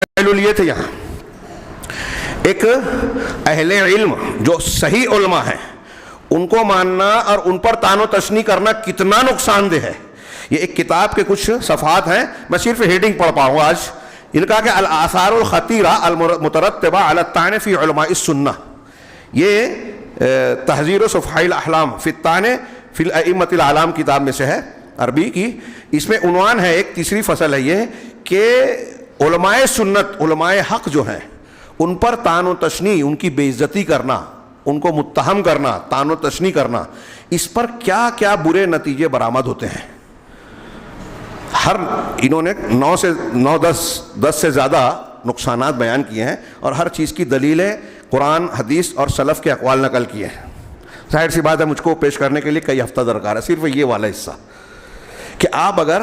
پہلو لیے تھے یہاں. ایک اہل علم جو صحیح علماء ہیں ان کو ماننا اور ان پر طعن و تشنیع کرنا کتنا نقصان دہ ہے. یہ ایک کتاب کے کچھ صفحات ہیں, میں صرف ہیڈنگ پڑھ پاؤں گا آج. ان کا کہ الاثار الخطیرہ المترتبہ علی الطعن فی علماء السنہ, یہ تحذیر و صفحہ الاحلام فی الطعن فی الائمۃ الاعلام کتاب میں سے ہے, عربی کی. اس میں عنوان ہے, ایک تیسری فصل ہے یہ, کہ علماء سنت, علماء حق جو ہیں ان پر طعن و تشنیع, ان کی بے عزتی کرنا, ان کو متہم کرنا, طعن و تشنیع کرنا, اس پر کیا کیا برے نتیجے برآمد ہوتے ہیں. ہر انہوں نے 10 سے زیادہ نقصانات بیان کیے ہیں اور ہر چیز کی دلیلیں قرآن, حدیث اور سلف کے اقوال نقل کیے ہیں. ظاہر سی بات ہے مجھ کو پیش کرنے کے لیے کئی ہفتہ درکار ہے, صرف یہ والا حصہ کہ آپ اگر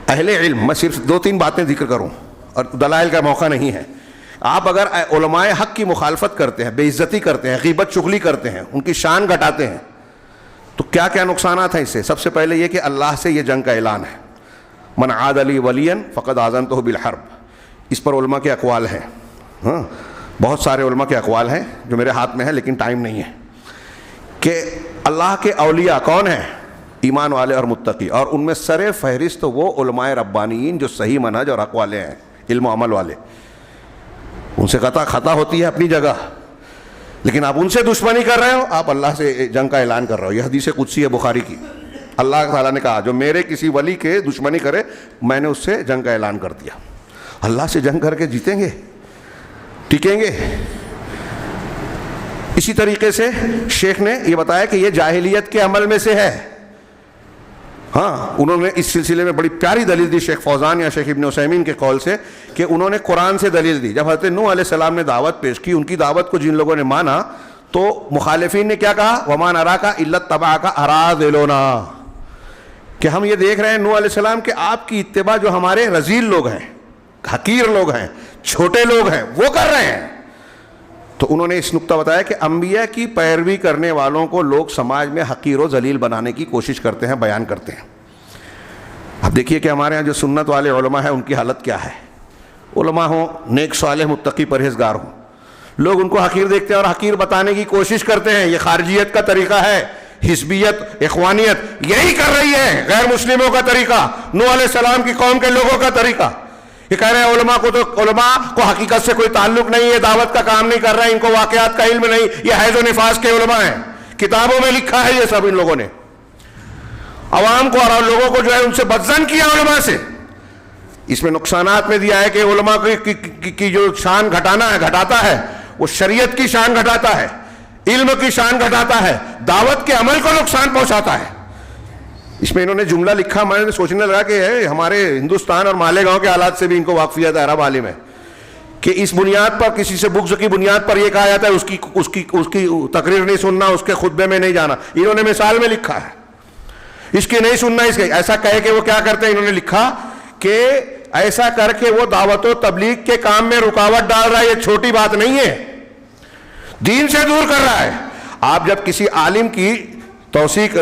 اہل علم, میں صرف 2-3 باتیں ذکر کروں اور دلائل کا موقع نہیں ہے, آپ اگر علماء حق کی مخالفت کرتے ہیں, بے عزتی کرتے ہیں, غیبت چغلی کرتے ہیں, ان کی شان گھٹاتے ہیں, تو کیا کیا نقصانات ہیں اس سے. سب سے پہلے یہ کہ اللہ سے یہ جنگ کا اعلان ہے, من عاد لی ولیا فقد آذنتہ بالحرب. اس پر علماء کے اقوال ہیں, ہاں بہت سارے علماء کے اقوال ہیں جو میرے ہاتھ میں ہے لیکن ٹائم نہیں ہے, کہ اللہ کے اولیاء کون ہیں, ایمان والے اور متقی, اور ان میں سر فہرست وہ علماء ربانیین جو صحیح منہج اور حق والے ہیں, علم و عمل والے. ان سے خطا ہوتی ہے اپنی جگہ, لیکن آپ ان سے دشمنی کر رہے ہو, آپ اللہ سے جنگ کا اعلان کر رہے ہو. یہ حدیث قدسی ہے بخاری کی. اللہ تعالیٰ نے کہا جو میرے کسی ولی کے دشمنی کرے میں نے اس سے جنگ کا اعلان کر دیا. اللہ سے جنگ کر کے جیتیں گے, ٹکیں گے. اسی طریقے سے شیخ نے یہ بتایا کہ یہ جاہلیت کے عمل میں سے ہے. ہاں انہوں نے اس سلسلے میں بڑی پیاری دلیل دی شیخ فوزان یا شیخ ابن عثیمین کے قول سے, کہ انہوں نے قرآن سے دلیل دی. جب حضرت نوح علیہ السلام نے دعوت پیش کی, ان کی دعوت کو جن لوگوں نے مانا تو مخالفین نے کیا کہا, وَمَا نَرَاكَ إِلَّا اتَّبَعَكَ أَرَاذِلُونَا, کہ ہم یہ دیکھ رہے ہیں نوح علیہ السلام کہ آپ کی اتباع جو ہمارے رذیل لوگ ہیں, حقیر لوگ ہیں, چھوٹے لوگ ہیں, وہ کر رہے ہیں. تو انہوں نے اس نقطہ بتایا کہ انبیاء کی پیروی کرنے والوں کو لوگ سماج میں حقیر و ذلیل بنانے کی کوشش کرتے ہیں, بیان کرتے ہیں. اب دیکھیے کہ ہمارے ہاں جو سنت والے علماء ہیں ان کی حالت کیا ہے. علماء ہوں, نیک صالح متقی پرہیزگار ہوں, لوگ ان کو حقیر دیکھتے ہیں اور حقیر بتانے کی کوشش کرتے ہیں. یہ خارجیت کا طریقہ ہے, حزبیت, اخوانیت یہی کر رہی ہے, غیر مسلموں کا طریقہ, نوح علیہ السلام کی قوم کے لوگوں کا طریقہ. یہ کہہ رہے ہیں علماء کو حقیقت سے کوئی تعلق نہیں ہے, دعوت کا کام نہیں کر رہے ہیں, ان کو واقعات کا علم نہیں, یہ حیض و نفاس کے علماء ہیں, کتابوں میں لکھا ہے یہ سب. ان لوگوں نے عوام کو اور لوگوں کو جو ہے ان سے بدظن کیا علماء سے. اس میں نقصانات میں دیا ہے کہ علماء کی جو شان گھٹاتا ہے وہ شریعت کی شان گھٹاتا ہے, علم کی شان گھٹاتا ہے, دعوت کے عمل کو نقصان پہنچاتا ہے. اس میں انہوں نے جملہ لکھا, میں نے سوچنے لگا کہ ہمارے ہندوستان اور مالیگاؤں کے حالات سے بھی ان کو واقفیت ہے, عرب عالم ہے, کہ اس بنیاد پر کسی سے بغض کی بنیاد پر یہ کہا جاتا ہے اس کی تقریر نہیں سننا, اس کے خطبے میں نہیں جانا. انہوں نے مثال میں لکھا ہے اس کی نہیں سننا, اس کے ایسا کہے کہ وہ کیا کرتے ہیں, انہوں نے لکھا کہ ایسا کر کے وہ دعوت و تبلیغ کے کام میں رکاوٹ ڈال رہا ہے. یہ چھوٹی بات نہیں ہے, دین سے دور کر رہا ہے. آپ جب کسی عالم کی توثیق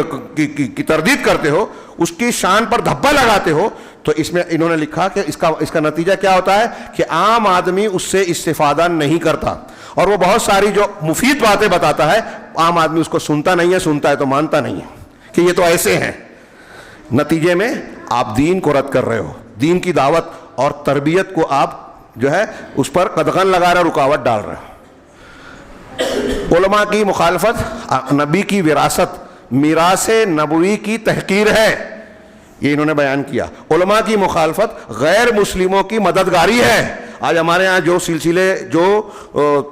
کی تردید کرتے ہو, اس کی شان پر دھبا لگاتے ہو, تو اس میں انہوں نے لکھا کہ اس کا نتیجہ کیا ہوتا ہے کہ عام آدمی اس سے استفادہ نہیں کرتا, اور وہ بہت ساری جو مفید باتیں بتاتا ہے عام آدمی اس کو سنتا نہیں ہے, سنتا ہے تو مانتا نہیں ہے کہ یہ تو ایسے ہیں. نتیجے میں آپ دین کو رد کر رہے ہو, دین کی دعوت اور تربیت کو آپ جو ہے اس پر قدغن لگا رہے, رکاوٹ ڈال رہے ہو. علماء کی مخالفت نبی کی وراثت, میراث نبوی کی تحقیر ہے, یہ انہوں نے بیان کیا. علماء کی مخالفت غیر مسلموں کی مددگاری ہے. آج ہمارے ہاں جو سلسلے, جو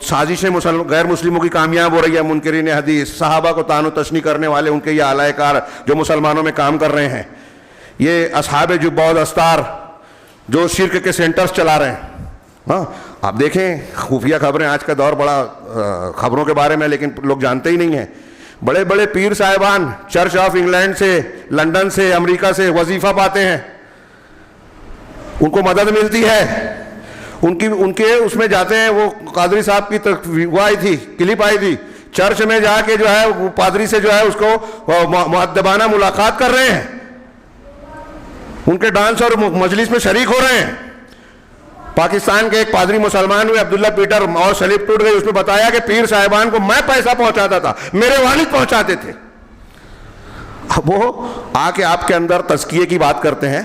سازشیں غیر مسلموں کی کامیاب ہو رہی ہے, منکرین حدیث, صحابہ کو طعن و تشنیع کرنے والے, ان کے یہ اعلی کار جو مسلمانوں میں کام کر رہے ہیں, یہ اصحاب جبہ و دستار جو شرک کے سینٹرز چلا رہے ہیں. ہاں آپ دیکھیں خفیہ خبریں, آج کا دور بڑا خبروں کے بارے میں, لیکن لوگ جانتے ہی نہیں ہیں. بڑے بڑے پیر صاحبان چرچ آف انگلینڈ سے, لندن سے, امریکہ سے وظیفہ پاتے ہیں, ان کو مدد ملتی ہے, ان کے اس میں جاتے ہیں. وہ قادری صاحب کی وہ آئی تھی, کلپ آئی تھی, چرچ میں جا کے جو ہے پادری سے جو ہے اس کو مؤدبانہ ملاقات کر رہے ہیں, ان کے ڈانس اور مجلس میں شریک ہو رہے ہیں. پاکستان کے ایک پادری مسلمان ہوئے عبداللہ پیٹر، اور سلیب ٹوٹ گئی، اس نے بتایا کہ پیر صاحبان کو میں پیسہ پہنچاتا تھا، میرے والد پہنچاتے تھے۔ اب وہ آ کے آپ کے اندر تزکیے کی بات کرتے ہیں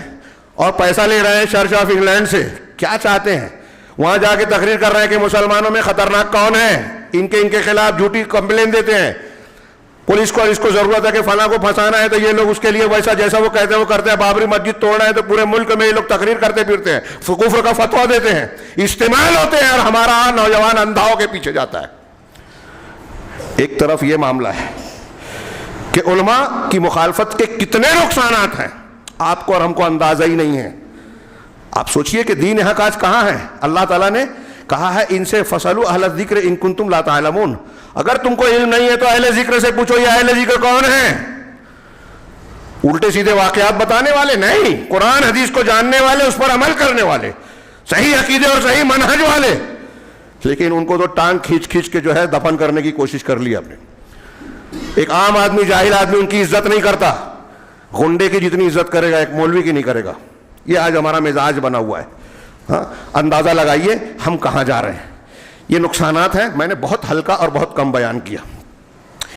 اور پیسہ لے رہے ہیں چرچ آف انگلینڈ سے، کیا چاہتے ہیں؟ وہاں جا کے تقریر کر رہے ہیں کہ مسلمانوں میں خطرناک کون ہے، ان کے خلاف جھوٹی کمپلین دیتے ہیں، پولیس کو اس کو ضرورت ہے کہ فلاں کو پھنسانا ہے تو یہ لوگ اس کے لیے ویسا جیسا وہ کہتے ہیں وہ کرتے ہیں، بابری مسجد توڑنا ہے تو پورے ملک میں یہ لوگ تقریر کرتے پھرتے ہیں، کفر کا فتویٰ دیتے ہیں، استعمال ہوتے ہیں، اور ہمارا نوجوان اندھا ہو کے پیچھے جاتا ہے۔ ایک طرف یہ معاملہ ہے کہ علماء کی مخالفت کے کتنے نقصانات ہیں آپ کو اور ہم کو اندازہ ہی نہیں ہے۔ آپ سوچئے کہ دین حق آج کہاں ہے؟ اللہ تعالیٰ نے کہا ہے ان سے فَاسْأَلُوا أَهْلَ الذِّكْرِ إِن كُنتُمْ لَا تَعْلَمُونَ، اگر تم کو علم نہیں ہے تو اہل ذکر سے پوچھو۔ یہ اہل ذکر کون ہیں؟ الٹے سیدھے واقعات بتانے والے نہیں، قرآن حدیث کو جاننے والے، اس پر عمل کرنے والے، صحیح عقیدے اور صحیح منہج والے۔ لیکن ان کو تو ٹانگ کھینچ کھینچ کے جو ہے دفن کرنے کی کوشش کر لی آپ نے۔ ایک عام آدمی، جاہل آدمی ان کی عزت نہیں کرتا، غنڈے کی جتنی عزت کرے گا ایک مولوی کی نہیں کرے گا۔ یہ آج ہمارا مزاج بنا ہوا ہے۔ ہاں، اندازہ لگائیے ہم کہاں جا رہے ہیں۔ یہ نقصانات ہیں، میں نے بہت ہلکا اور بہت کم بیان کیا۔